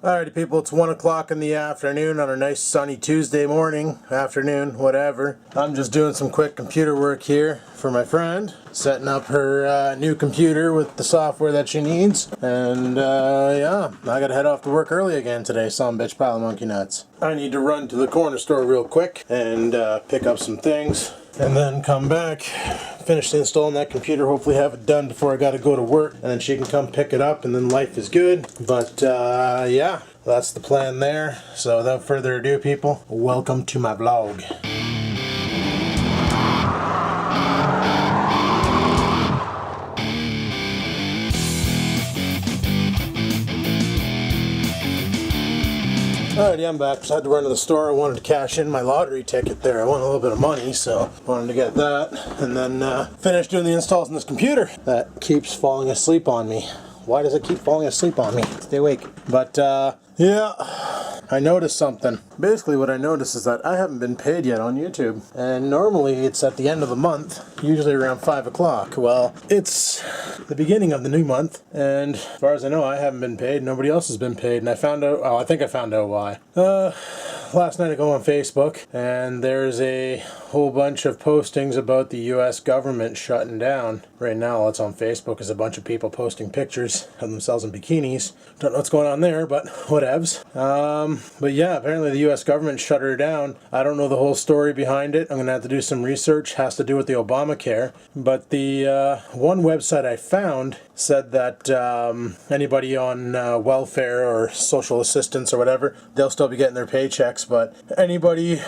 Alrighty people, it's 1 o'clock in the afternoon on a nice sunny Tuesday morning, afternoon, whatever. I'm just doing some quick computer work here for my friend, setting up her new computer with the software that she needs. And yeah, I gotta head off to work early again today, some bitch pile of monkey nuts. I need to run to the corner store real quick and pick up some things. And then come back, finish installing that computer, hopefully have it done before I gotta go to work, and then she can come pick it up, and then life is good. But yeah, that's the plan there. So without further ado, people, welcome to my vlog. Alrighty, I'm back. Just had to run to the store. I wanted to cash in my lottery ticket there. I won a little bit of money, so wanted to get that. And then finish doing the installs on this computer. That keeps falling asleep on me. Why does it keep falling asleep on me? Stay awake. But yeah, I noticed something. Basically what I noticed is that I haven't been paid yet on YouTube. And normally it's at the end of the month, usually around 5 o'clock. Well, it's the beginning of the new month, and as far as I know, I haven't been paid. Nobody else has been paid, and I found out, oh, I think I found out why. Last night I go on Facebook, and there's a whole bunch of postings about the US government shutting down. Right now, all that's on Facebook is a bunch of people posting pictures of themselves in bikinis. Don't know what's going on there, but whatevs. But yeah, apparently the US government shut her down. I don't know the whole story behind it. I'm going to have to do some research. Has to do with the Obamacare. But the one website I found said that anybody on welfare or social assistance or whatever, they'll still be getting their paychecks, but anybody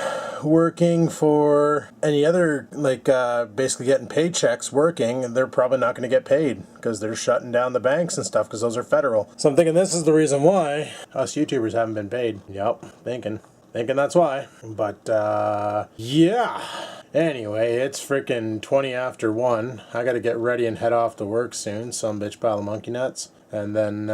working for any other, like basically getting paychecks working, they're probably not going to get paid because they're shutting down the banks and stuff because those are federal. So I'm thinking this is the reason why us YouTubers haven't been paid. Yep, thinking that's why. But yeah. Anyway, it's freaking 20 after 1. I gotta get ready and head off to work soon, some bitch pile of monkey nuts. And then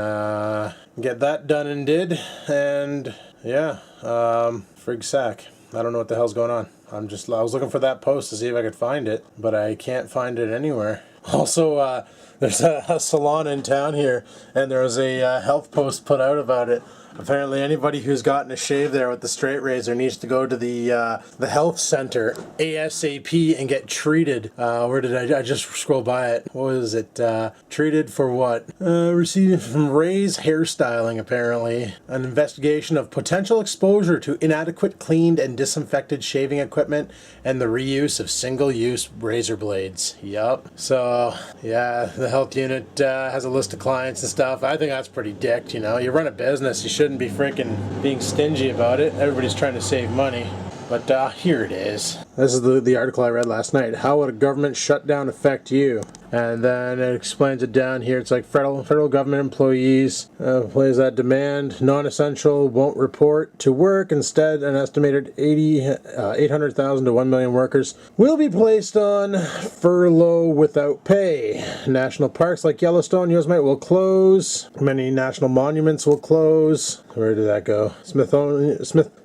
get that done and did. And yeah, frig sack. I don't know what the hell's going on. I was looking for that post to see if I could find it, but I can't find it anywhere. Also, there's a salon in town here, and there was a health post put out about it. Apparently anybody who's gotten a shave there with the straight razor needs to go to the health center ASAP and get treated. Where did I just scroll by it? What was it? Treated for what? Received from Ray's hairstyling, apparently. An investigation of potential exposure to inadequate cleaned and disinfected shaving equipment and the reuse of single-use razor blades. Yup. So, yeah, the health unit has a list of clients and stuff. I think that's pretty dicked, you know. You run a business, you shouldn't be freaking being stingy about it. Everybody's trying to save money. But here it is. This is the article I read last night. How would a government shutdown affect you? And then it explains it down here. It's like federal government employees that demand non-essential won't report to work. Instead, an estimated 800,000 to 1 million workers will be placed on furlough without pay. National parks like Yellowstone, Yosemite will close. Many national monuments will close. Where did that go?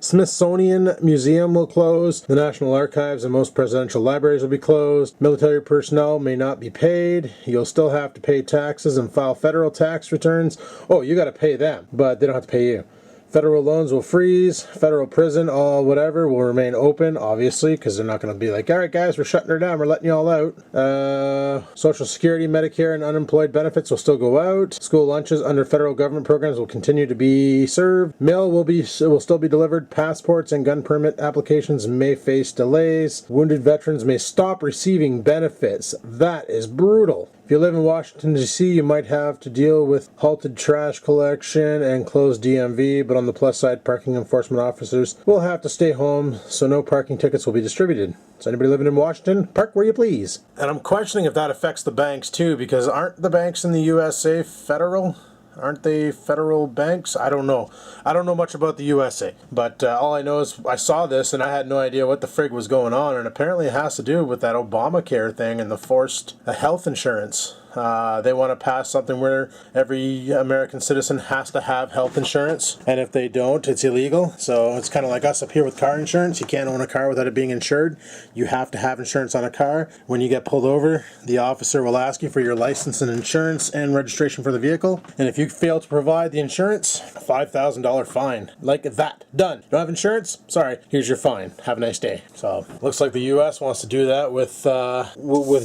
Smithsonian Museum will close. The National Archives and most presidential libraries will be closed. Military personnel may not be paid. You'll still have to pay taxes and file federal tax returns. Oh, you got to pay them, but they don't have to pay you. Federal loans will freeze. Federal prison, all whatever, will remain open, obviously, because they're not going to be like, all right, guys, we're shutting her down. We're letting you all out. Social Security, Medicare, and unemployed benefits will still go out. School lunches under federal government programs will continue to be served. Mail will still be delivered. Passports and gun permit applications may face delays. Wounded veterans may stop receiving benefits. That is brutal. If you live in Washington, D.C., you might have to deal with halted trash collection and closed DMV, but on the plus side, parking enforcement officers will have to stay home, so no parking tickets will be distributed. So anybody living in Washington, park where you please. And I'm questioning if that affects the banks too, because aren't the banks in the USA federal? Aren't they federal banks? I don't know. I don't know much about the USA. But all I know is I saw this and I had no idea what the frig was going on. And apparently it has to do with that Obamacare thing and the forced health insurance. They want to pass something where every American citizen has to have health insurance, and if they don't, it's illegal. So it's kind of like us up here with car insurance. You can't own a car without it being insured. You have to have insurance on a car. When you get pulled over, the officer will ask you for your license and insurance and registration for the vehicle, and if you fail to provide the insurance, a $5,000 fine. Like that. Done. You don't have insurance? Sorry, here's your fine. Have a nice day. So looks like the U.S. wants to do that with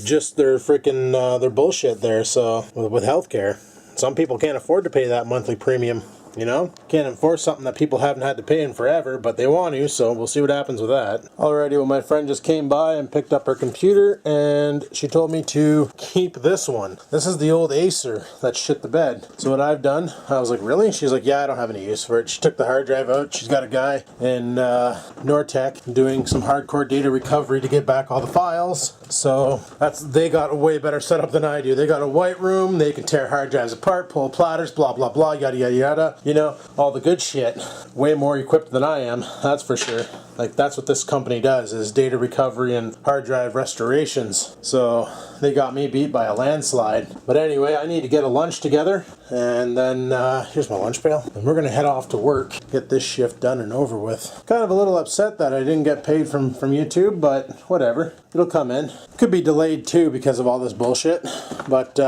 just their freaking their bullshit there. So with healthcare, some people can't afford to pay that monthly premium. You know, can't enforce something that people haven't had to pay in forever, but they want to, so we'll see what happens with that. Alrighty, well, my friend just came by and picked up her computer, and she told me to keep this one. This is the old Acer that shit the bed. So what I've done, I was like, really? She's like, yeah, I don't have any use for it. She took the hard drive out. She's got a guy in Nortec doing some hardcore data recovery to get back all the files. So they got a way better setup than I do. They got a white room. They can tear hard drives apart, pull platters, blah, blah, blah, yada, yada, yada. You know, all the good shit. Way more equipped than I am, that's for sure. Like, that's what this company does, is data recovery and hard drive restorations. So they got me beat by a landslide. But anyway, I need to get a lunch together, and then here's my lunch pail. And we're gonna head off to work, get this shift done and over with. Kind of a little upset that I didn't get paid from YouTube, but whatever. It'll come in. Could be delayed too because of all this bullshit, but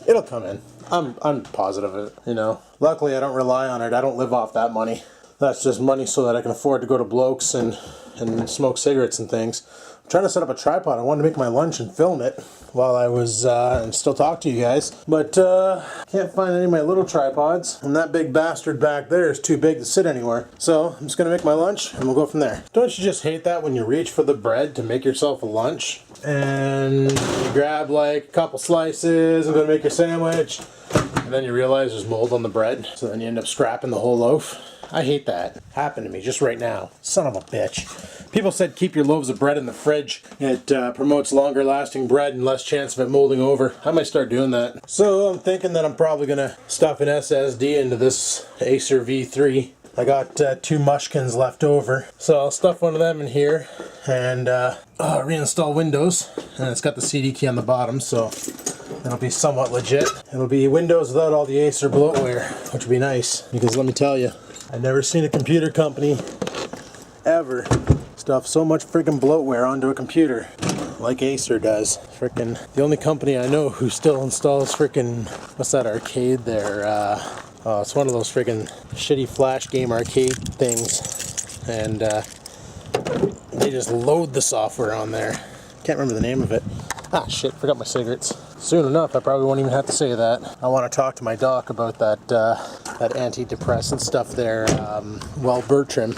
it'll come in. I'm positive of it, you know. Luckily, I don't rely on it. I don't live off that money. That's just money so that I can afford to go to Blokes and smoke cigarettes and things. I'm trying to set up a tripod. I wanted to make my lunch and film it while I was, and still talk to you guys. But, can't find any of my little tripods. And that big bastard back there is too big to sit anywhere. So, I'm just going to make my lunch and we'll go from there. Don't you just hate that when you reach for the bread to make yourself a lunch? And you grab like a couple slices and go to make your sandwich. And then you realize there's mold on the bread. So then you end up scrapping the whole loaf. I hate that. Happened to me just right now. Son of a bitch. People said keep your loaves of bread in the fridge. It promotes longer lasting bread and less chance of it molding over. I might start doing that. So I'm thinking that I'm probably going to stuff an SSD into this Acer V3. I got 2 Mushkins left over. So I'll stuff one of them in here and reinstall Windows. And it's got the CD key on the bottom, so it'll be somewhat legit. It'll be Windows without all the Acer bloatware, which would be nice. Because let me tell you, I've never seen a computer company ever stuff so much freaking bloatware onto a computer like Acer does. Freaking the only company I know who still installs freaking, what's that arcade there? It's one of those freaking shitty flash game arcade things. And they just load the software on there. Can't remember the name of it. Ah, shit, forgot my cigarettes. Soon enough, I probably won't even have to say that. I want to talk to my doc about that antidepressant stuff there, Bertram,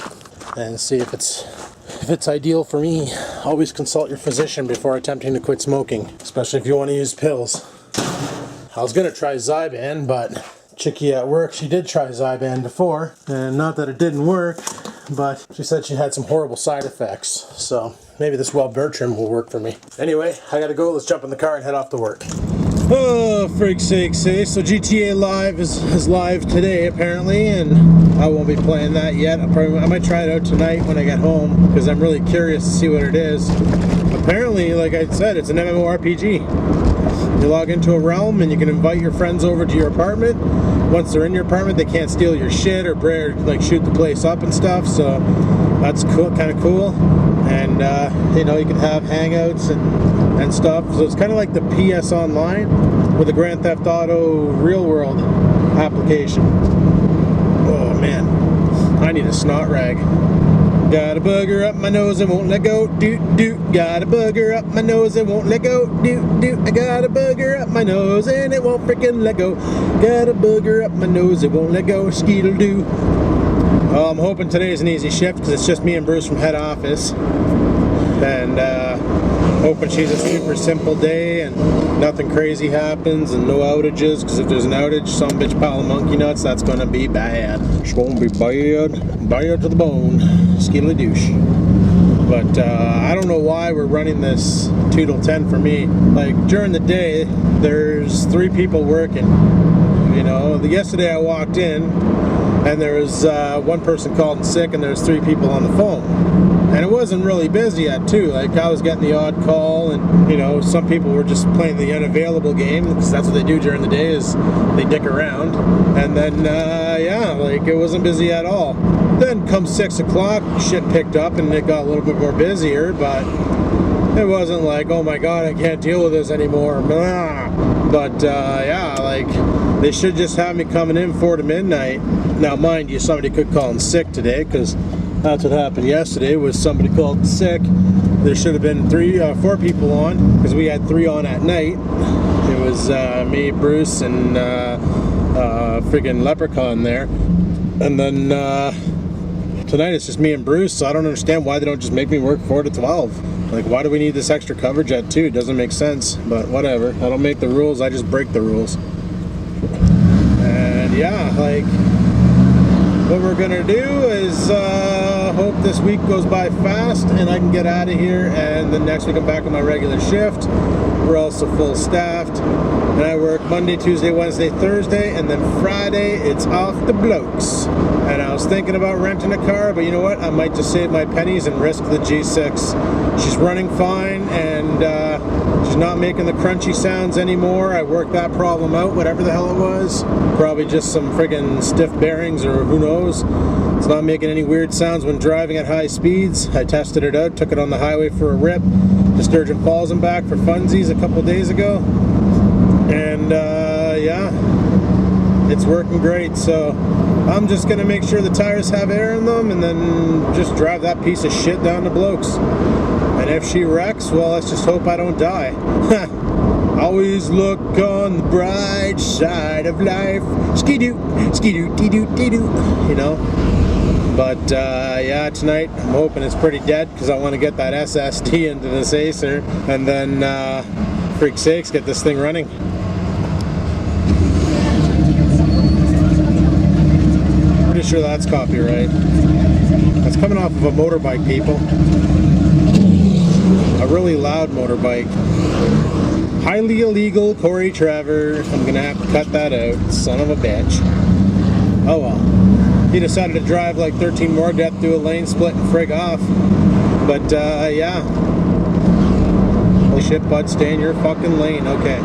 and see if it's ideal for me. Always consult your physician before attempting to quit smoking, especially if you want to use pills. I was gonna try Zyban, but Chickie at work, she did try Zyban before, and not that it didn't work, but she said she had some horrible side effects, so maybe this Bertram will work for me. Anyway, I gotta go. Let's jump in the car and head off to work. Oh, frig's sake, say. So GTA Live is live today, apparently, and I won't be playing that yet. I might try it out tonight when I get home, because I'm really curious to see what it is. Apparently, like I said, it's an MMORPG. You log into a realm and you can invite your friends over to your apartment. Once they're in your apartment, they can't steal your shit or like shoot the place up and stuff, so that's cool, kind of cool. And you know, you can have hangouts and stuff, so it's kind of like the PS Online with the Grand Theft Auto Real World application. Oh man, I need a snot rag. Got a booger up my nose and won't let go, doot doot. Got a booger up my nose and won't let go, doot doot. I got a booger up my nose and it won't freaking let go. Got a booger up my nose, it won't let go, skeetle doo. Well, I'm hoping today's an easy shift because it's just me and Bruce from head office. And hoping she's a super simple day and nothing crazy happens and no outages, because if there's an outage, some bitch pile of monkey nuts, that's going to be bad. It's going to be bad to the bone. Skiddly douche. But I don't know why we're running this 2 till 10 for me. Like, during the day, there's 3 people working. You know, yesterday I walked in and there was 1 person called in sick and there's 3 people on the phone. And it wasn't really busy yet too. Like I was getting the odd call, and you know, some people were just playing the unavailable game, because that's what they do during the day, is they dick around. And then yeah, like it wasn't busy at all. Then come 6 o'clock, shit picked up and it got a little bit more busier, but it wasn't like, oh my god, I can't deal with this anymore. But yeah, like they should just have me coming in 4 to midnight. Now mind you, somebody could call in sick today, because that's what happened yesterday, was somebody called in sick. There should have been 4 people on, because we had 3 on at night. It was me, Bruce, and friggin' Leprechaun there. And then tonight it's just me and Bruce, so I don't understand why they don't just make me work 4 to 12. Like, why do we need this extra coverage at 2? It doesn't make sense, but whatever. I don't make the rules, I just break the rules. And yeah, like, what we're gonna do is hope this week goes by fast and I can get out of here, and then next week I'm back on my regular shift. We're also full staffed, and I work Monday, Tuesday, Wednesday, Thursday, and then Friday it's off the blokes. And I was thinking about renting a car, but you know what, I might just save my pennies and risk the G6. She's running fine, and she's not making the crunchy sounds anymore. I worked that problem out, whatever the hell it was. Probably just some friggin' stiff bearings, or who knows. It's not making any weird sounds when driving at high speeds. I tested it out, took it on the highway for a rip to Sturgeon Falls and back for funsies a couple days ago. And yeah, it's working great. So I'm just gonna make sure the tires have air in them, and then just drive that piece of shit down to Blokes. And if she wrecks, well, let's just hope I don't die. Always look on the bright side of life. Skidoo, skidoo, dee-doo, dee-doo. You know? But yeah, tonight I'm hoping it's pretty dead, because I want to get that SST into this Acer, and then freak sakes, get this thing running. Pretty sure that's copyright. That's coming off of a motorbike, people. A really loud motorbike. Highly illegal, Corey Trevor. I'm gonna have to cut that out, son of a bitch. Oh well. He decided to drive like 13 more death through a lane split and frig off. But yeah. Holy shit, bud, stay in your fucking lane. Okay.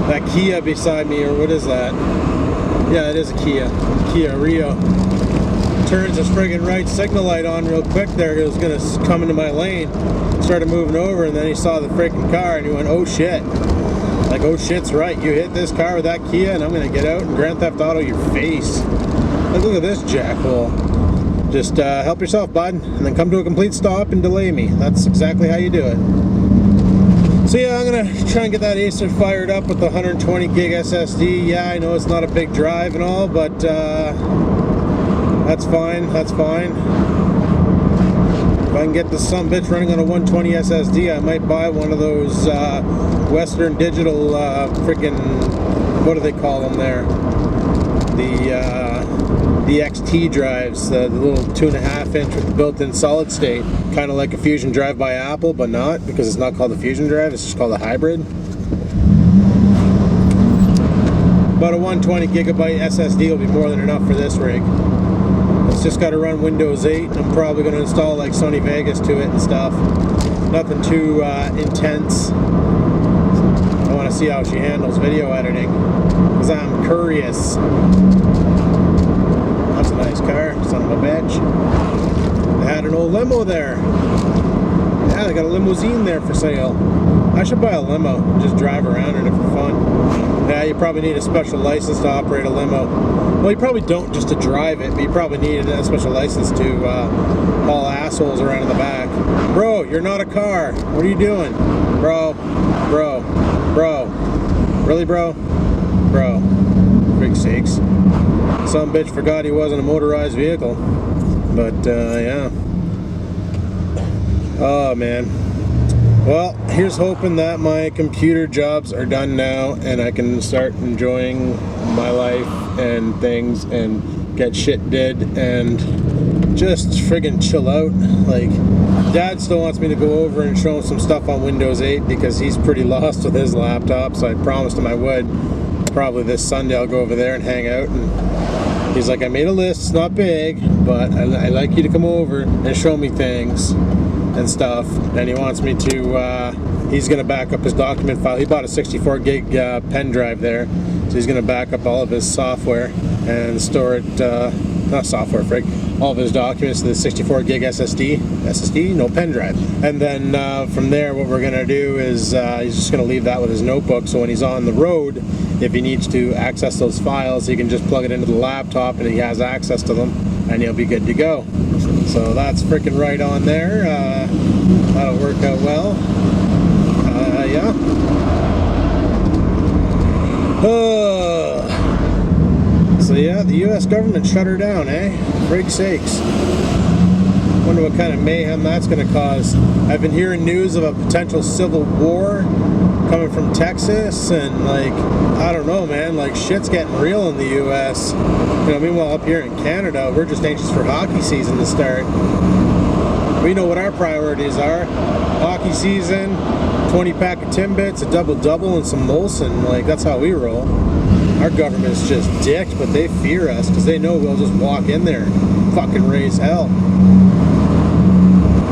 That Kia beside me, or what is that? Yeah, it is a Kia. Kia Rio. Turns his friggin' right signal light on real quick there. It was gonna come into my lane. Started moving over, and then he saw the freaking car and he went, oh shit. Like, oh shit's right, you hit this car with that Kia and I'm gonna get out and Grand Theft Auto your face. Like, look at this jackhole. Just help yourself, bud, and then come to a complete stop and delay me. That's exactly how you do it. So yeah, I'm gonna try and get that Acer fired up with the 120 gig SSD. Yeah, I know it's not a big drive and all, but that's fine, that's fine. If I can get this sumbitch running on a 120 SSD, I might buy one of those Western Digital freaking, what do they call them there? The XT drives, the little 2.5 inch with the built-in solid state, kind of like a Fusion drive by Apple, but not, because it's not called a Fusion drive, it's just called a hybrid. But a 120 gigabyte SSD will be more than enough for this rig. It's just got to run Windows 8. I'm probably going to install like Sony Vegas to it and stuff. Nothing too intense. I want to see how she handles video editing, because I'm curious. That's a nice car, son of a bitch. They had an old limo there. Yeah, they got a limousine there for sale. I should buy a limo and just drive around in it for fun. Yeah, you probably need a special license to operate a limo. Well, you probably don't just to drive it, but you probably need a special license to haul assholes around in the back. Bro, you're not a car. What are you doing? Bro. Really, bro? Bro. For sakes. Some bitch forgot he wasn't a motorized vehicle. But, yeah. Oh, man. Well, here's hoping that my computer jobs are done now and I can start enjoying my life and things and get shit did and just friggin' chill out. Like, Dad still wants me to go over and show him some stuff on Windows 8 because he's pretty lost with his laptop, so I promised him I would. Probably this Sunday I'll go over there and hang out and He's like, I made a list, it's not big, but I like you to come over and show me things and stuff. And he wants me to, he's going to back up his document file. He bought a 64 gig pen drive there. So he's going to back up all of his software and store it, not software, Frig, all of his documents to the 64 gig SSD, no pen drive. And then from there, what we're going to do is he's just going to leave that with his notebook. So when he's on the road, if he needs to access those files, he can just plug it into the laptop and he has access to them and he'll be good to go. So that's freaking right on there. That'll work out well. Yeah. So yeah, the U.S. government shut her down, eh? Frig sakes. Wonder what kind of mayhem that's going to cause. I've been hearing news of a potential civil war coming from Texas, and like, I don't know, man, like shit's getting real in the U.S. You know, meanwhile up here in Canada, we're just anxious for hockey season to start. We know what our priorities are. Hockey season, 20-pack of Timbits, a double-double, and some Molson. Like, that's how we roll. Our government's just dicks, but they fear us because they know we'll just walk in there and fucking raise hell.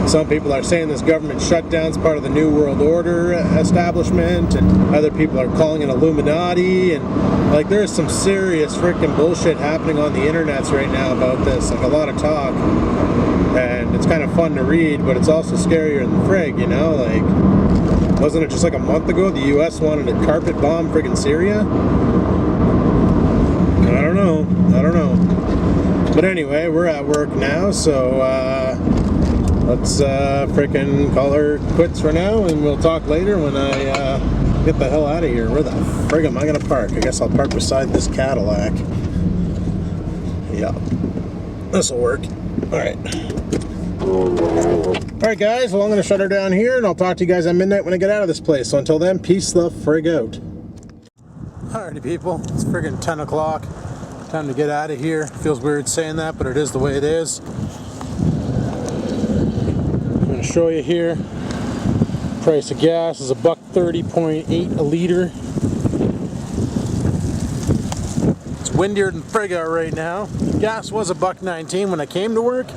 Some people are saying this government shutdown's part of the New World Order establishment, and other people are calling it Illuminati, and like there's some serious freaking bullshit happening on the internets right now about this, like a lot of talk, and it's kind of fun to read, but it's also scarier than Frig, you know, like, wasn't it just like a month ago the US wanted to carpet bomb friggin' Syria? I don't know. But anyway, we're at work now, so let's frickin' call her quits for now, and we'll talk later when I get the hell out of here. Where the frig am I gonna park? I guess I'll park beside this Cadillac. Yeah, this'll work. Alright. Alright guys, well I'm gonna shut her down here, and I'll talk to you guys at midnight when I get out of this place. So until then, peace the frig out. Alrighty people, it's friggin' 10 o'clock. Time to get out of here. Feels weird saying that, but it is the way it is. I'm going to show you here. Price of gas is $1.30.8 a liter. It's windier than frig out right now. Gas was $1.19 when I came to work,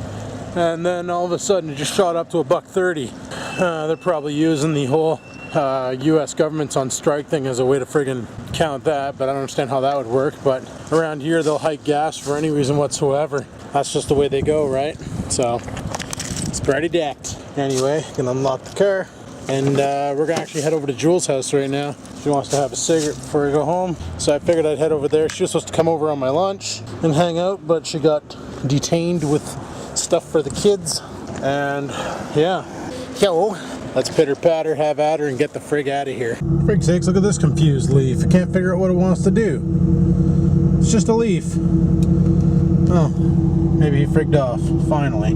and then all of a sudden it just shot up to $1.30. They're probably using the whole U.S. government's on strike thing as a way to friggin' count that, but I don't understand how that would work. But around here they'll hike gas for any reason whatsoever. That's just the way they go, right? So it's pretty decked. Anyway, gonna unlock the car, and we're gonna actually head over to Jules' house right now. She wants to have a cigarette before we go home, so I figured I'd head over there. She was supposed to come over on my lunch and hang out, but she got detained with stuff for the kids, and yeah. Yo. Let's pitter patter, have at her, and get the frig out of here. For frig's sakes, look at this confused leaf. I can't figure out what it wants to do. It's just a leaf. Oh, maybe he frigged off, finally.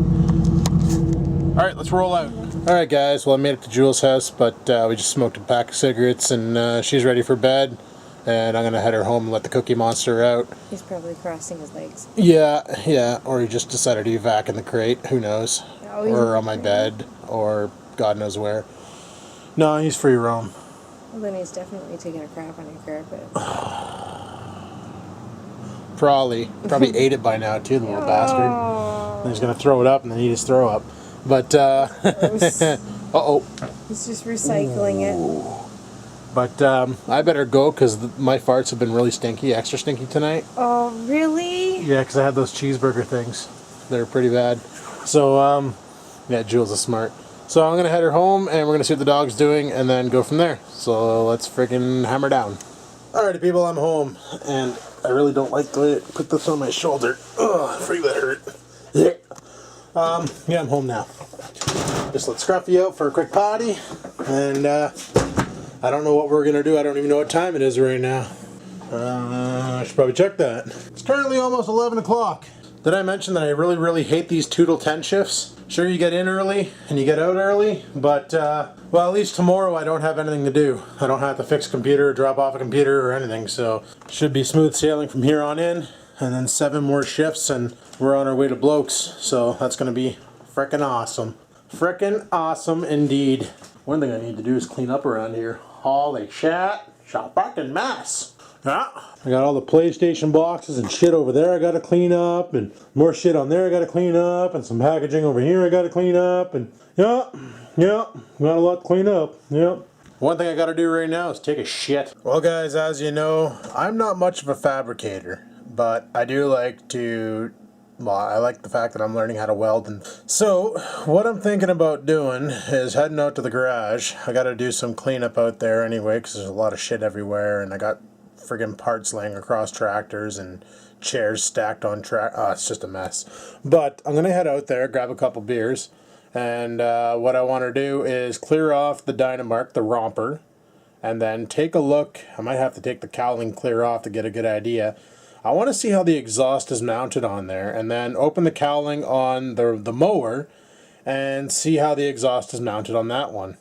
Alright, let's roll out. Alright guys, well I made it to Jules' house, but we just smoked a pack of cigarettes, and she's ready for bed. And I'm gonna head her home and let the Cookie Monster out. He's probably crossing his legs. Yeah, or he just decided to evac in the crate, who knows. Oh, or on my bed, or God knows where. No, he's free roam. Well, then he's definitely taking a crap on your carpet. Probably ate it by now too, the little bastard. And he's gonna throw it up, and then eat his throw up. But uh-oh. He's just recycling it. But I better go because my farts have been really stinky, extra stinky tonight. Oh, really? Yeah, because I had those cheeseburger things. They're pretty bad. So yeah, Jules is smart. So I'm going to head her home, and we're going to see what the dog's doing, and then go from there. So let's freaking hammer down. Alrighty people, I'm home, and I really don't like to put this on my shoulder. Ugh, freak, that hurt. Yeah, I'm home now. Just let Scruffy out for a quick potty, and I don't know what we're going to do. I don't even know what time it is right now. I should probably check that. It's currently almost 11 o'clock. Did I mention that I really hate these 2 till 10 shifts? Sure, you get in early and you get out early, but, well, at least tomorrow I don't have anything to do. I don't have to fix a computer, or drop off a computer, or anything, so should be smooth sailing from here on in, and then 7 more shifts, and we're on our way to Blokes, so that's going to be frickin' awesome. Frickin' awesome indeed. One thing I need to do is clean up around here. Holy shit, it's a fucking mess. Ah, I got all the PlayStation boxes and shit over there I gotta clean up, and more shit on there I gotta clean up, and some packaging over here I gotta clean up, and yeah, got a lot to clean up, yep. One thing I gotta do right now is take a shit. Well guys, as you know, I'm not much of a fabricator, but I do like to, well, I like the fact that I'm learning how to weld. And so what I'm thinking about doing is heading out to the garage. I gotta do some cleanup out there anyway, because there's a lot of shit everywhere, and I got friggin' parts laying across tractors and chairs stacked on it's just a mess. But I'm gonna head out there, grab a couple beers, and what I want to do is clear off the Dynamark, the romper, and then take a look. I might have to take the cowling clear off to get a good idea. I want to see how the exhaust is mounted on there, and then open the cowling on the mower and see how the exhaust is mounted on that one.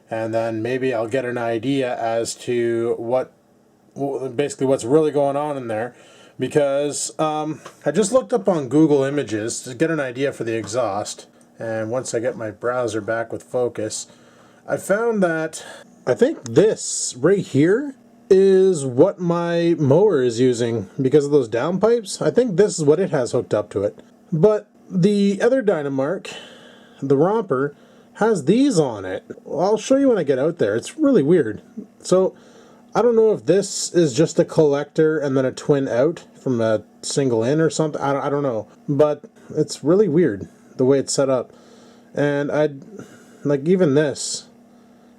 And then maybe I'll get an idea as to basically what's really going on in there, because I just looked up on Google Images to get an idea for the exhaust, and once I get my browser back with focus, I found that I think this right here is what my mower is using because of those downpipes. I think this is what it has hooked up to it. But the other Dynamark, the romper, has these on it. I'll show you when I get out there. It's really weird. So I don't know if this is just a collector and then a twin out from a single in or something. I don't know. But it's really weird the way it's set up. And like even this,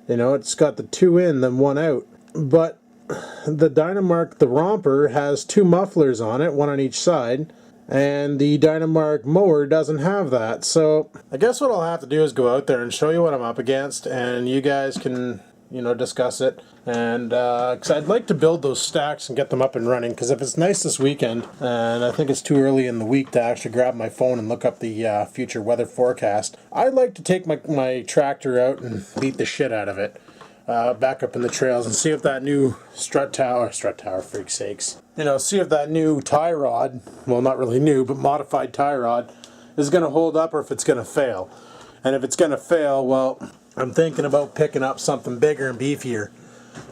you know, it's got the two in, then one out. But the Dynamark, the romper, has two mufflers on it, one on each side. And the Dynamark mower doesn't have that. So I guess what I'll have to do is go out there and show you what I'm up against, and you guys can, you know, discuss it. And because I'd like to build those stacks and get them up and running, because if it's nice this weekend, and I think it's too early in the week to actually grab my phone and look up the future weather forecast, I'd like to take my tractor out and beat the shit out of it back up in the trails and see if that new strut tower, freak's sakes, you know, see if that new tie rod, well, not really new, but modified tie rod, is going to hold up or if it's going to fail. And if it's going to fail, well, I'm thinking about picking up something bigger and beefier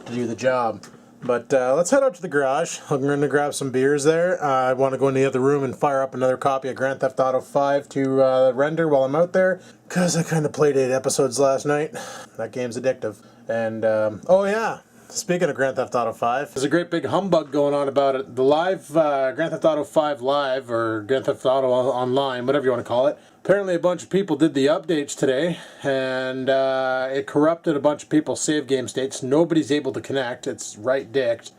to do the job. But let's head out to the garage. I'm going to grab some beers there. I want to go in the other room and fire up another copy of Grand Theft Auto 5 to render while I'm out there, because I kind of played 8 episodes last night. That game's addictive. And, oh yeah, speaking of Grand Theft Auto 5, there's a great big humbug going on about it. The live, Grand Theft Auto 5 Live, or Grand Theft Auto Online, whatever you want to call it. Apparently a bunch of people did the updates today, and it corrupted a bunch of people's save game states. Nobody's able to connect. It's right dicked.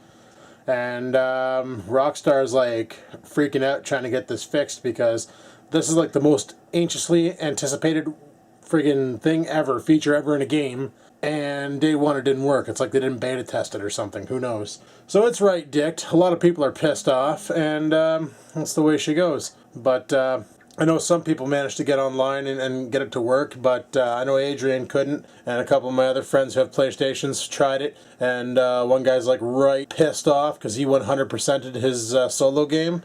And Rockstar's like freaking out trying to get this fixed, because this is like the most anxiously anticipated friggin' thing ever, feature ever in a game. And day one it didn't work. It's like they didn't beta test it or something. Who knows? So it's right dicked. A lot of people are pissed off, and that's the way she goes. But I know some people managed to get online and get it to work, but I know Adrian couldn't, and a couple of my other friends who have PlayStations tried it, and one guy's like right pissed off because he 100%ed his solo game,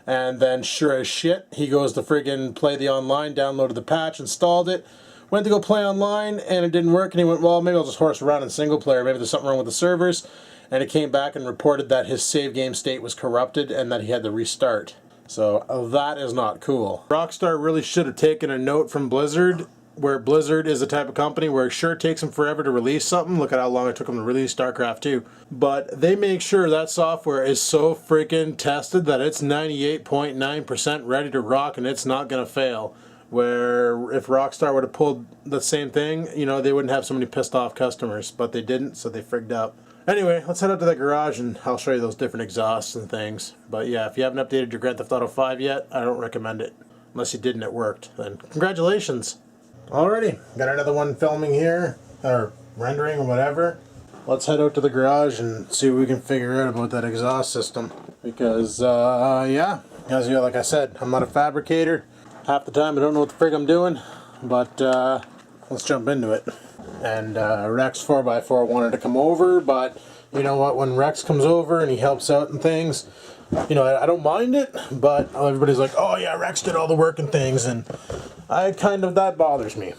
and then sure as shit, he goes to friggin' play the online, downloaded the patch, installed it, went to go play online, and it didn't work, and he went, well, maybe I'll just horse around in single player, maybe there's something wrong with the servers, and he came back and reported that his save game state was corrupted and that he had to restart. So that is not cool. Rockstar really should have taken a note from Blizzard, where Blizzard is the type of company where it sure takes them forever to release something. Look at how long it took them to release StarCraft 2. But they make sure that software is so freaking tested that it's 98.9% ready to rock and it's not going to fail. Where if Rockstar would have pulled the same thing, you know, they wouldn't have so many pissed off customers. But they didn't, so they frigged up. Anyway, let's head out to the garage and I'll show you those different exhausts and things. But yeah, if you haven't updated your Grand Theft Auto 5 yet, I don't recommend it. Unless you did and it worked, then congratulations. Alrighty, got another one filming here, or rendering or whatever. Let's head out to the garage and see what we can figure out about that exhaust system. Because, yeah, as you know, like I said, I'm not a fabricator. Half the time I don't know what the frig I'm doing, but let's jump into it. And Rex 4x4 wanted to come over, but you know what, when Rex comes over and he helps out and things, you know, I don't mind it, but everybody's like, oh yeah, Rex did all the work and things, and that bothers me.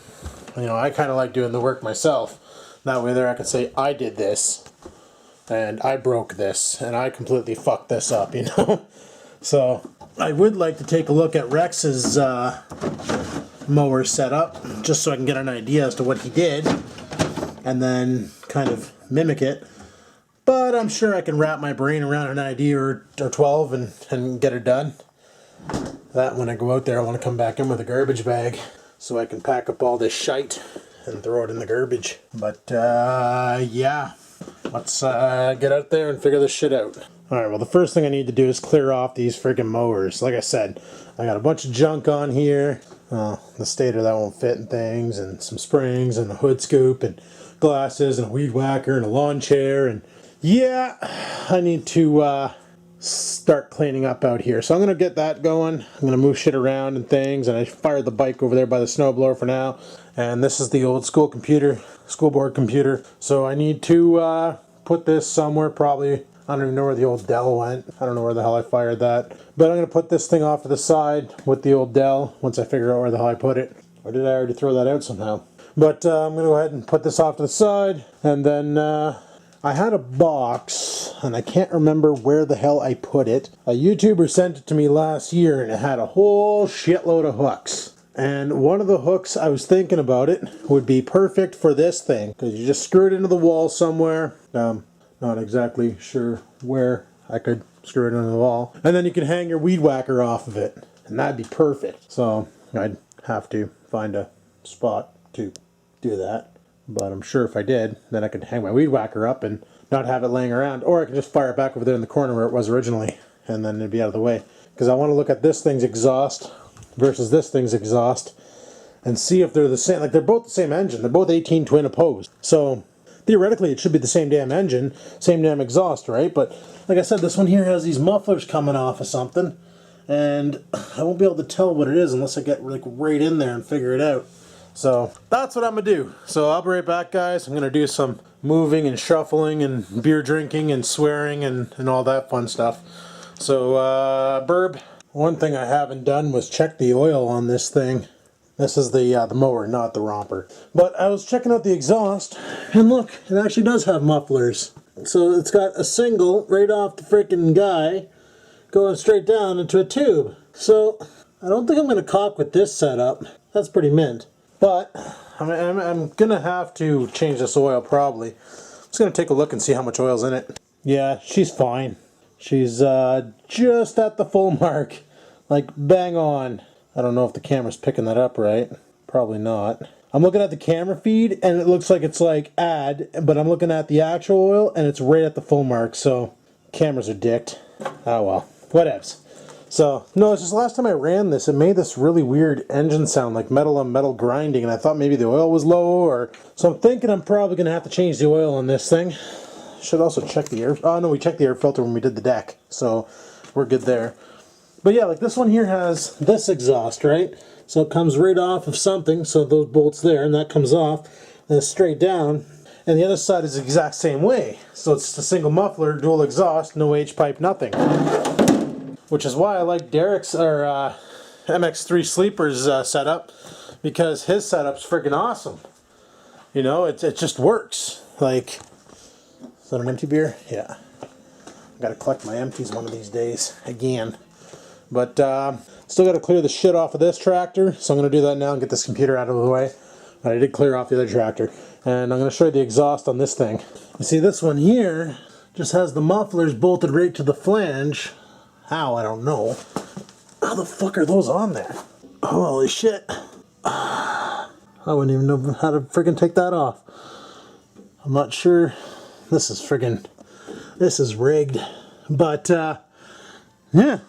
You know, I kind of like doing the work myself. That way there I can say, I did this. and I broke this, and I completely fucked this up, you know? So I would like to take a look at Rex's mower setup, just so I can get an idea as to what he did, and then kind of mimic it. But I'm sure I can wrap my brain around an idea or 12 and get it done. That when I go out there, I want to come back in with a garbage bag so I can pack up all this shite and throw it in the garbage. But yeah, let's get out there and figure this shit out. Alright, well the first thing I need to do is clear off these friggin' mowers. Like I said, I got a bunch of junk on here. The stator that won't fit and things, and some springs and a hood scoop and glasses and a weed whacker and a lawn chair, and yeah, I need to start cleaning up out here. So I'm going to get that going. I'm going to move shit around and things, and I fired the bike over there by the snowblower for now. And this is the old school board computer. So I need to put this somewhere, probably. I don't even know where the old Dell went. I don't know where the hell I fired that. But I'm going to put this thing off to the side with the old Dell once I figure out where the hell I put it. Or did I already throw that out somehow? But I'm going to go ahead and put this off to the side, and then I had a box, and I can't remember where the hell I put it. A YouTuber sent it to me last year, and it had a whole shitload of hooks. And one of the hooks, I was thinking about it, would be perfect for this thing, because you just screw it into the wall somewhere. Not exactly sure where I could screw it into the wall. And then you can hang your weed whacker off of it, and that'd be perfect. So I'd have to find a spot to do that. But I'm sure if I did, then I could hang my weed whacker up and not have it laying around. Or I could just fire it back over there in the corner where it was originally, and then it'd be out of the way. Because I want to look at this thing's exhaust versus this thing's exhaust and see if they're the same. Like, they're both the same engine. They're both 18 twin opposed. So theoretically it should be the same damn engine, same damn exhaust, right? But like I said, this one here has these mufflers coming off of something, and I won't be able to tell what it is unless I get like right in there and figure it out. So that's what I'm going to do. So I'll be right back, guys. I'm going to do some moving and shuffling and beer drinking and swearing and all that fun stuff. So, Burb, one thing I haven't done was check the oil on this thing. This is the mower, not the romper. But I was checking out the exhaust, and look, it actually does have mufflers. So it's got a single right off the freaking guy going straight down into a tube. So I don't think I'm going to caulk with this setup. That's pretty mint. But I'm going to have to change this oil probably. I'm just going to take a look and see how much oil's in it. Yeah, she's fine. She's just at the full mark. Like, bang on. I don't know if the camera's picking that up right. Probably not. I'm looking at the camera feed and it looks like it's like add, but I'm looking at the actual oil and it's right at the full mark. So cameras are dicked. Oh well, whatevs. So, no, it's just last time I ran this, it made this really weird engine sound, like metal on metal grinding, and I thought maybe the oil was low, or... So I'm thinking I'm probably going to have to change the oil on this thing. Should also check the air... Oh, no, we checked the air filter when we did the deck, so we're good there. But yeah, like this one here has this exhaust, right? So it comes right off of something, so those bolts there, and that comes off, and it's straight down. And the other side is the exact same way. So it's a single muffler, dual exhaust, no H-pipe, nothing. Which is why I like Derek's MX3 Sleeper's setup, because his setup's freaking awesome. You know, it just works. Like, is that an empty beer? Yeah. I gotta collect my empties one of these days again. But still gotta clear the shit off of this tractor, so I'm gonna do that now and get this computer out of the way. But I did clear off the other tractor, and I'm gonna show you the exhaust on this thing. You see, this one here just has the mufflers bolted right to the flange. How? I don't know. How the fuck are those on there? Holy shit. I wouldn't even know how to friggin' take that off. I'm not sure. This is rigged. But, yeah. I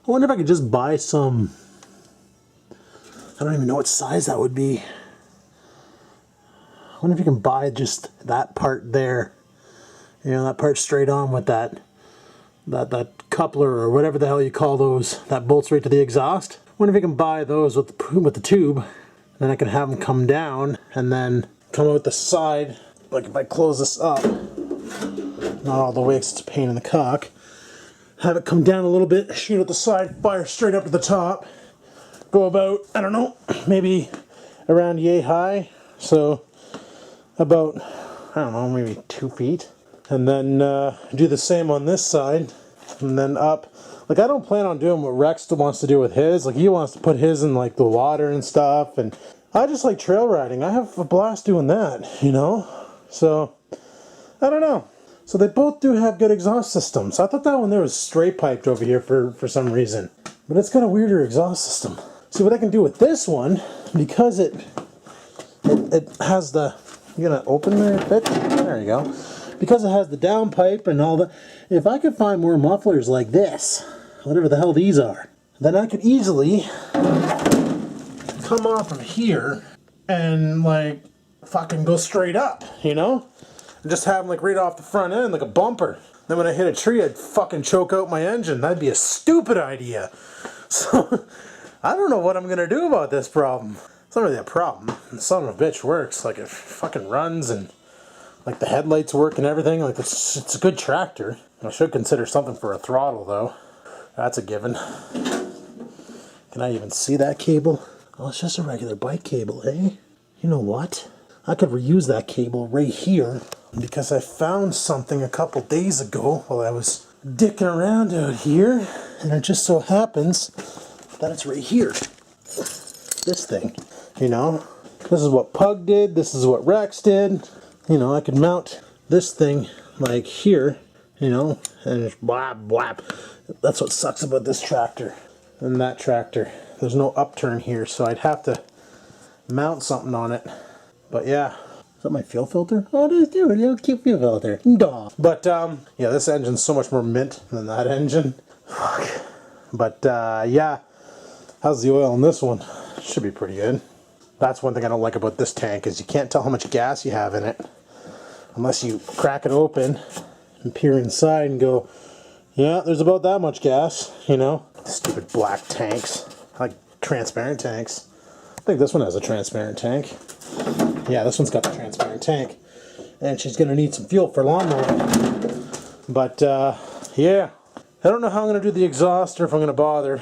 wonder if I could just buy some... I don't even know what size that would be. I wonder if you can buy just that part there. You know, that part straight on with that coupler or whatever the hell you call those that bolts right to the exhaust. I wonder if you can buy those with the tube, and then I can have them come down and then come out the side. Like if I close this up, not all the way because it's a pain in the cock. Have it come down a little bit, shoot at the side, fire straight up to the top. Go about, I don't know, maybe around yay high. So about, I don't know, maybe 2 feet. And then do the same on this side. And then up. Like, I don't plan on doing what Rex wants to do with his. Like, he wants to put his in, like, the water and stuff. And I just like trail riding. I have a blast doing that, you know? So, I don't know. So they both do have good exhaust systems. I thought that one there was straight piped over here for some reason. But it's got a weirder exhaust system. See what I can do with this one, because it has the... You gonna open there a bit? There you go. Because it has the downpipe and all that. If I could find more mufflers like this, whatever the hell these are, then I could easily come off of here and like fucking go straight up, you know? And just have them like right off the front end like a bumper. Then when I hit a tree, I'd fucking choke out my engine. That'd be a stupid idea. So I don't know what I'm gonna do about this problem. It's not really a problem. The son of a bitch works. Like, it fucking runs and like the headlights work and everything. Like, it's a good tractor. I should consider something for a throttle though. That's a given. Can I even see that cable? Oh, it's just a regular bike cable, eh? You know what? I could reuse that cable right here because I found something a couple days ago while I was dicking around out here, and it just so happens that it's right here. This thing, you know? This is what Pug did, this is what Rex did. You know, I could mount this thing like here, you know, and just blab, blab. That's what sucks about this tractor and that tractor. There's no upturn here, so I'd have to mount something on it. But yeah. Is that my fuel filter? Oh, just do a little cute fuel filter. Duh. But, yeah, this engine's so much more mint than that engine. Fuck. But, yeah. How's the oil in this one? Should be pretty good. That's one thing I don't like about this tank, is you can't tell how much gas you have in it. Unless you crack it open and peer inside and go, yeah, there's about that much gas, you know? Stupid black tanks. I like transparent tanks. I think this one has a transparent tank. Yeah, this one's got the transparent tank. And she's going to need some fuel for lawnmower. But, yeah. I don't know how I'm going to do the exhaust or if I'm going to bother.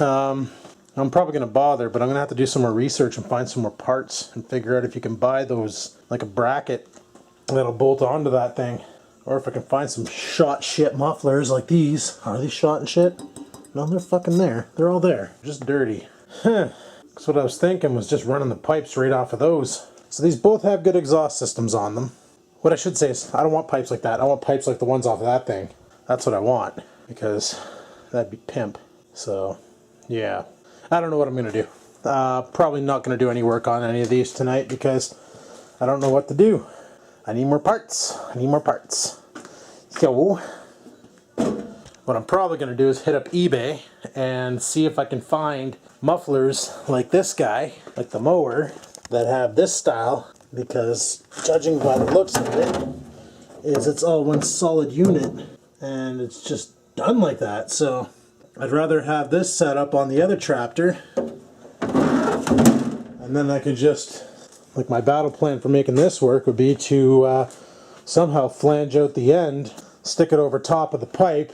I'm probably going to bother, but I'm going to have to do some more research and find some more parts and figure out if you can buy those, like a bracket that'll bolt onto that thing. Or if I can find some shot shit mufflers like these. Are these shot and shit? No, they're fucking there. They're all there. Just dirty. Huh. That's what I was thinking, was just running the pipes right off of those. So these both have good exhaust systems on them. What I should say is, I don't want pipes like that. I want pipes like the ones off of that thing. That's what I want, because that'd be pimp. So, yeah. I don't know what I'm going to do. Probably not going to do any work on any of these tonight because I don't know what to do. I need more parts. I need more parts. So, what I'm probably going to do is hit up eBay and see if I can find mufflers like this guy, like the mower, that have this style, because judging by the looks of it, is it's all one solid unit and it's just done like that. So I'd rather have this set up on the other tractor, and then I could just, like, my battle plan for making this work would be to somehow flange out the end, stick it over top of the pipe,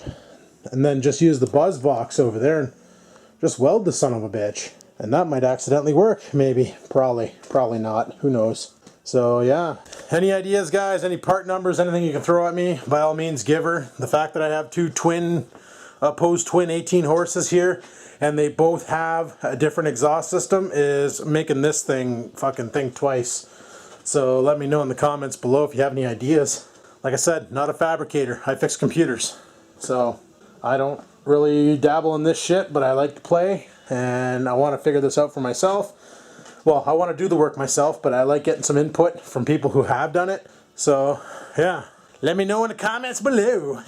and then just use the buzz box over there and just weld the son of a bitch. And that might accidentally work, maybe. Probably not. Who knows? So yeah. Any ideas, guys? Any part numbers? Anything you can throw at me? By all means, give her. The fact that I have two opposed twin 18 horses here, and they both have a different exhaust system, is making this thing fucking think twice. So let me know in the comments below if you have any ideas. Like I said, not a fabricator. I fix computers. So I don't really dabble in this shit, but I like to play, and I want to figure this out for myself. Well, I want to do the work myself, but I like getting some input from people who have done it. So, yeah. Let me know in the comments below.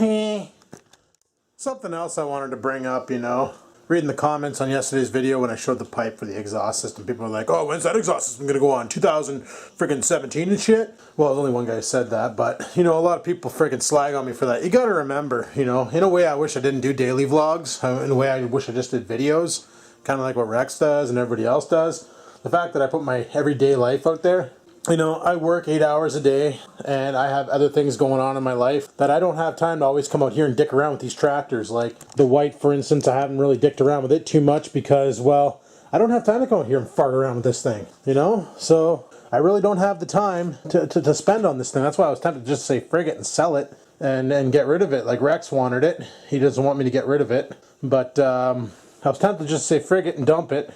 Something else I wanted to bring up, you know. Reading the comments on yesterday's video when I showed the pipe for the exhaust system, people were like, oh, when's that exhaust system going to go on? 2017 and shit? Well, there's only one guy who said that, but, you know, a lot of people freaking slag on me for that. You gotta remember, you know, in a way I wish I didn't do daily vlogs. In a way I wish I just did videos, kind of like what Rex does and everybody else does. The fact that I put my everyday life out there, you know, I work 8 hours a day, and I have other things going on in my life that I don't have time to always come out here and dick around with these tractors. Like the White, for instance, I haven't really dicked around with it too much because, well, I don't have time to come out here and fart around with this thing, you know? So I really don't have the time to spend on this thing. That's why I was tempted to just say frig it and sell it and get rid of it. Like Rex wanted it. He doesn't want me to get rid of it. But I was tempted to just say frig it and dump it.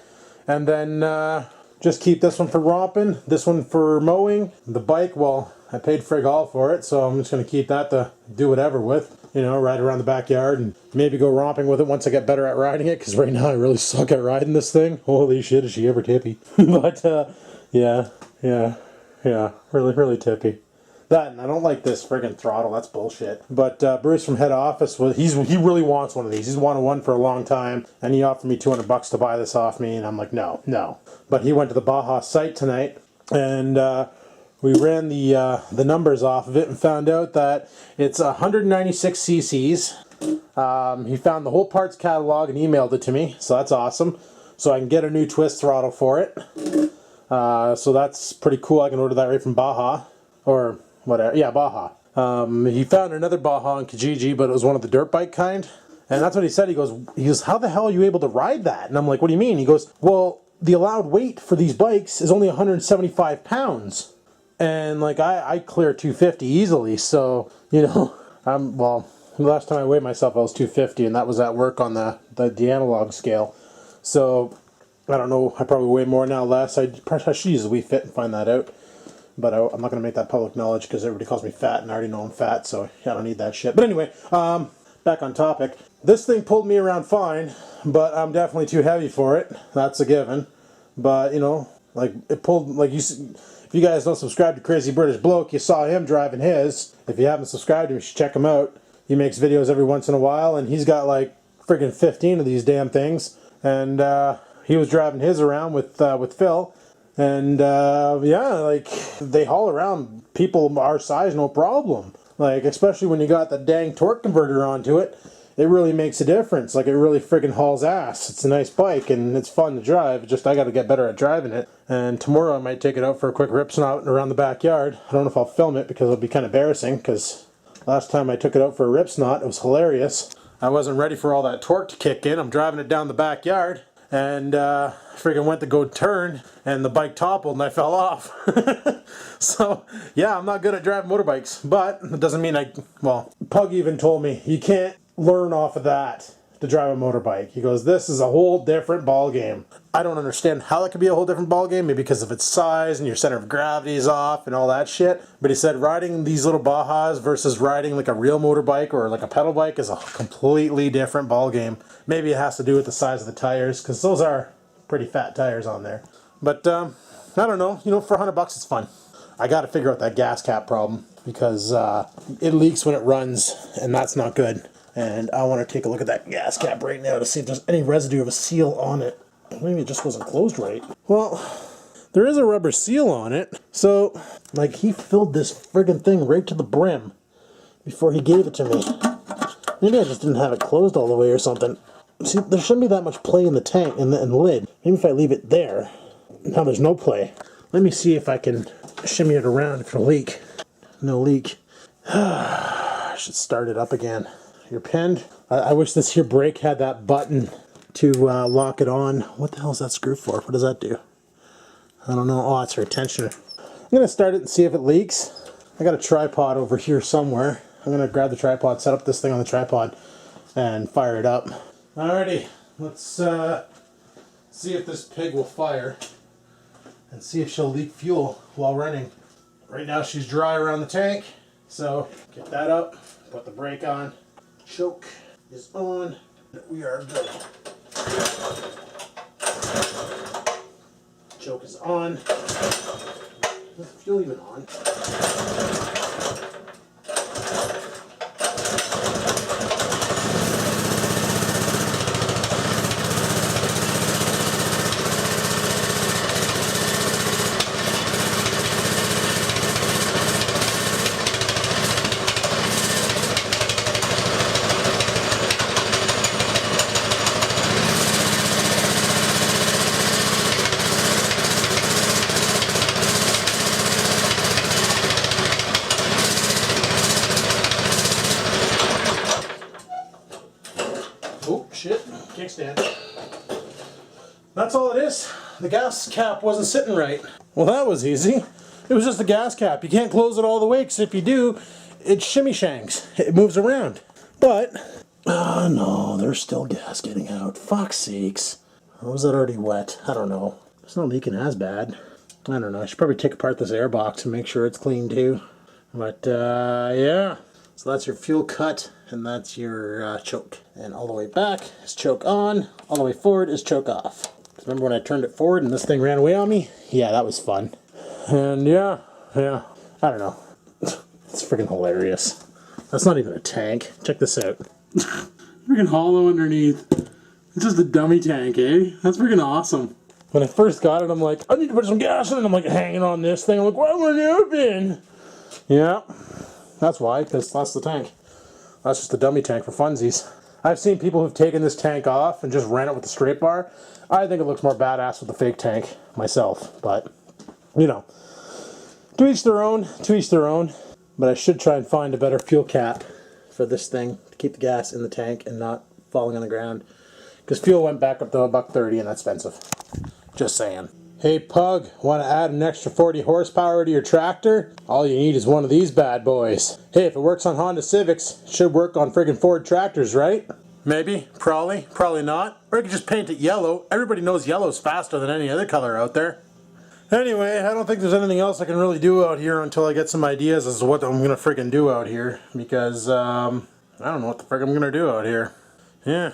And then just keep this one for romping, this one for mowing. The bike, well, I paid frig all for it, so I'm just going to keep that to do whatever with. You know, ride around the backyard and maybe go romping with it once I get better at riding it, because right now I really suck at riding this thing. Holy shit, is she ever tippy. But, yeah, really tippy. That, and I don't like this friggin' throttle, that's bullshit. But Bruce from head office, he really wants one of these. He's wanted one for a long time, and he offered me $200 to buy this off me, and I'm like, no. But he went to the Baja site tonight, and we ran the numbers off of it and found out that it's 196 cc's. He found the whole parts catalog and emailed it to me, so that's awesome. So I can get a new twist throttle for it. So that's pretty cool. I can order that right from Baja, or whatever. Yeah, Baja. He found another Baja in Kijiji, but it was one of the dirt bike kind. And that's what he said. He goes, how the hell are you able to ride that? And I'm like, what do you mean? He goes, well, the allowed weight for these bikes is only 175 pounds. And like I clear 250 easily, so you know, well, the last time I weighed myself I was 250, and that was at work on the analog scale. So I don't know, I probably weigh more now, less. I should use a Wii Fit and find that out, but I'm not going to make that public knowledge because everybody calls me fat, and I already know I'm fat, so I don't need that shit. But anyway, back on topic. This thing pulled me around fine, but I'm definitely too heavy for it. That's a given. But you know, like it pulled, like if you guys don't subscribe to Crazy British Bloke, you saw him driving his. If you haven't subscribed to him, you should check him out. He makes videos every once in a while, and he's got like friggin' 15 of these damn things. And he was driving his around with Phil. And yeah, like they haul around people our size, no problem. Like, especially when you got the dang torque converter onto it, it really makes a difference. Like, it really friggin' hauls ass. It's a nice bike, and it's fun to drive. Just I got to get better at driving it. And tomorrow I might take it out for a quick rip snot around the backyard. I don't know if I'll film it because it'll be kind of embarrassing, because last time I took it out for a rip snot, it was hilarious. I wasn't ready for all that torque to kick in. I'm driving it down the backyard, and friggin' went to go turn, and the bike toppled, and I fell off. So, yeah, I'm not good at driving motorbikes, but it doesn't mean well, Pug even told me, you can't learn off of that to drive a motorbike. He goes, this is a whole different ball game. I don't understand how that could be a whole different ball game, maybe because of its size and your center of gravity is off and all that shit. But he said riding these little Bajas versus riding like a real motorbike or like a pedal bike is a completely different ball game. Maybe it has to do with the size of the tires, because those are pretty fat tires on there. But I don't know, you know, for $100 it's fun. I got to figure out that gas cap problem, because it leaks when it runs, and that's not good. And I want to take a look at that gas cap right now to see if there's any residue of a seal on it. Maybe it just wasn't closed right. Well, there is a rubber seal on it. So, like, he filled this friggin' thing right to the brim before he gave it to me. Maybe I just didn't have it closed all the way or something. See, there shouldn't be that much play in the tank, in the lid. Maybe if I leave it there. Now there's no play. Let me see if I can shimmy it around if it'll leak. No leak. I should start it up again. You're pinned. I wish this here brake had that button to lock it on. What the hell is that screw for? What does that do? I don't know. Oh, it's for tensioner. I'm going to start it and see if it leaks. I got a tripod over here somewhere. I'm going to grab the tripod, set up this thing on the tripod, and fire it up. Alrighty, let's see if this pig will fire and see if she'll leak fuel while running. Right now she's dry around the tank, so get that up, put the brake on. Choke is on. We are good. Choke is on. Is the fuel even on? Oh, shit. Kickstand. That's all it is. The gas cap wasn't sitting right. Well, that was easy. It was just the gas cap. You can't close it all the way, because if you do, it shimmy shanks. It moves around. But, no, there's still gas getting out. Fuck's sakes. Or was that already wet? I don't know. It's not leaking as bad. I don't know. I should probably take apart this air box and make sure it's clean too. But, yeah. So that's your fuel cut, and that's your choke. And all the way back is choke on. All the way forward is choke off. Remember when I turned it forward and this thing ran away on me? Yeah, that was fun. And yeah. I don't know. It's freaking hilarious. That's not even a tank. Check this out. Freaking hollow underneath. It's just a dummy tank, eh? That's freaking awesome. When I first got it, I'm like, I need to put some gas in it. I'm like hanging on this thing. I'm like, why won't it open? Yeah, that's why, because that's the tank. That's just a dummy tank for funsies. I've seen people who've taken this tank off and just ran it with the straight bar. I think it looks more badass with the fake tank myself, but, you know. To each their own, to each their own. But I should try and find a better fuel cap for this thing to keep the gas in the tank and not falling on the ground. Because fuel went back up to $1.30 and that's expensive. Just saying. Hey Pug, want to add an extra 40 horsepower to your tractor? All you need is one of these bad boys. Hey, if it works on Honda Civics, it should work on friggin' Ford tractors, right? Maybe, probably not. Or you could just paint it yellow. Everybody knows yellow's faster than any other color out there. Anyway, I don't think there's anything else I can really do out here until I get some ideas as to what I'm gonna friggin' do out here. Because, I don't know what the frick I'm gonna do out here. Yeah,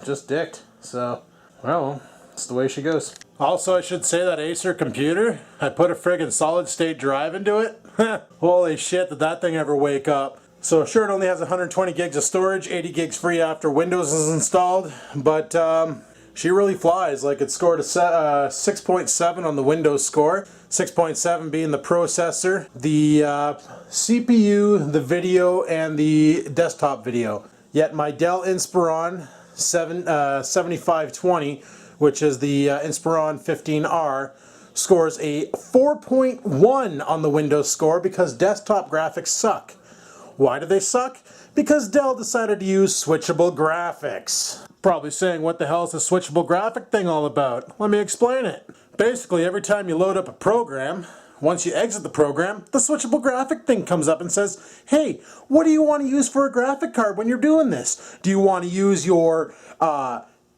just dicked. So, well, that's the way she goes. Also, I should say that Acer computer, I put a friggin' solid state drive into it. Holy shit, did that thing ever wake up. So sure, it only has 120 gigs of storage, 80 gigs free after Windows is installed, but she really flies. Like, it scored a 6.7 on the Windows score, 6.7 being the processor, the CPU, the video, and the desktop video. Yet my Dell Inspiron 7520, which is the Inspiron 15R, scores a 4.1 on the Windows score because desktop graphics suck. Why do they suck? Because Dell decided to use switchable graphics. Probably saying, what the hell is this switchable graphic thing all about? Let me explain it. Basically, every time you load up a program, once you exit the program, the switchable graphic thing comes up and says, hey, what do you want to use for a graphic card when you're doing this? Do you want to use your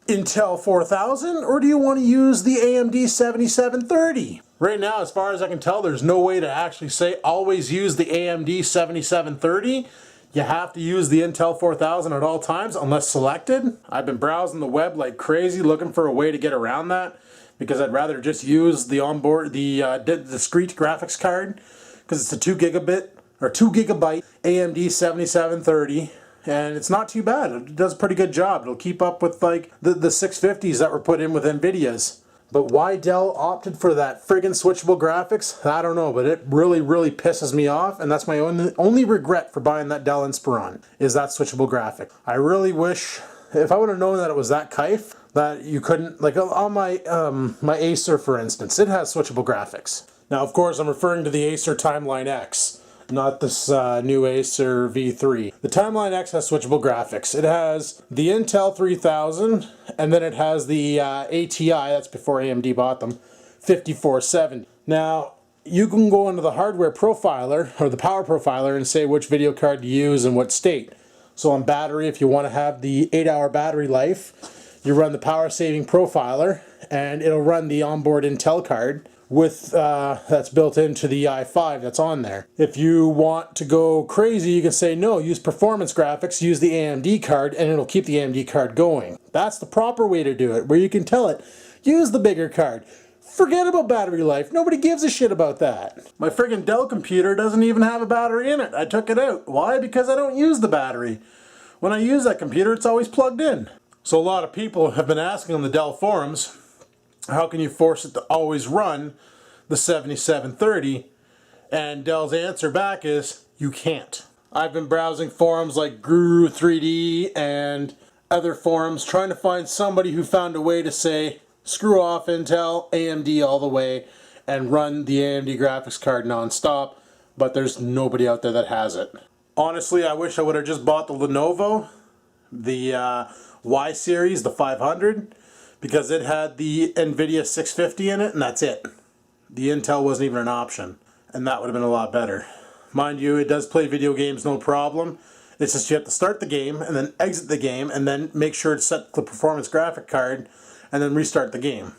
Intel 4000 or do you want to use the AMD 7730? Right now, as far as I can tell, there's no way to actually say always use the AMD 7730. You have to use the Intel 4000 at all times unless selected. I've been browsing the web like crazy looking for a way to get around that because I'd rather just use the onboard, the discrete graphics card because it's a 2 gigabyte AMD 7730. And it's not too bad. It does a pretty good job. It'll keep up with like the 650s that were put in with NVIDIA's. But why Dell opted for that friggin' switchable graphics, I don't know, but it really, really pisses me off, and that's my only regret for buying that Dell Inspiron, is that switchable graphic. I really wish, if I would have known that it was that kife, that you couldn't, like on my my Acer for instance, it has switchable graphics. Now of course I'm referring to the Acer Timeline X. Not this new Acer V3. The Timeline X has switchable graphics. It has the Intel 3000, and then it has the ATI, that's before AMD bought them, 5470. Now, you can go into the hardware profiler, or the power profiler, and say which video card to use and what state. So on battery, if you want to have the 8-hour battery life, you run the power saving profiler, and it'll run the onboard Intel card with that's built into the i5 that's on there. If you want to go crazy, you can say no, use performance graphics, use the AMD card, and it'll keep the AMD card going. That's the proper way to do it, where you can tell it, use the bigger card. Forget about battery life. Nobody gives a shit about that. My friggin' Dell computer doesn't even have a battery in it. I took it out. Why? Because I don't use the battery. When I use that computer, it's always plugged in. So a lot of people have been asking on the Dell forums, how can you force it to always run the 7730? And Dell's answer back is, you can't. I've been browsing forums like Guru 3D and other forums trying to find somebody who found a way to say, screw off Intel, AMD all the way, and run the AMD graphics card non-stop, but there's nobody out there that has it. Honestly, I wish I would have just bought the Lenovo, the Y series, the 500, because it had the NVIDIA 650 in it, and that's it. The Intel wasn't even an option, and that would have been a lot better. Mind you, it does play video games no problem. It's just you have to start the game and then exit the game and then make sure to set the performance graphic card and then restart the game.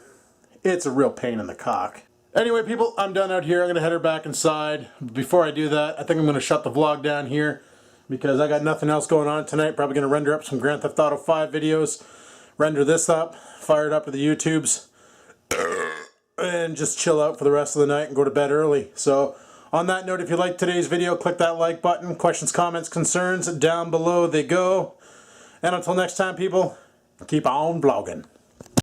It's a real pain in the cock. Anyway, people, I'm done out here. I'm going to head her back inside. Before I do that, I think I'm going to shut the vlog down here because I got nothing else going on tonight. Probably going to render up some Grand Theft Auto 5 videos, render this up, fire it up with the YouTubes, and just chill out for the rest of the night and go to bed early. So, on that note, if you liked today's video, click that like button. Questions, comments, concerns, down below they go. And until next time, people, keep on vlogging.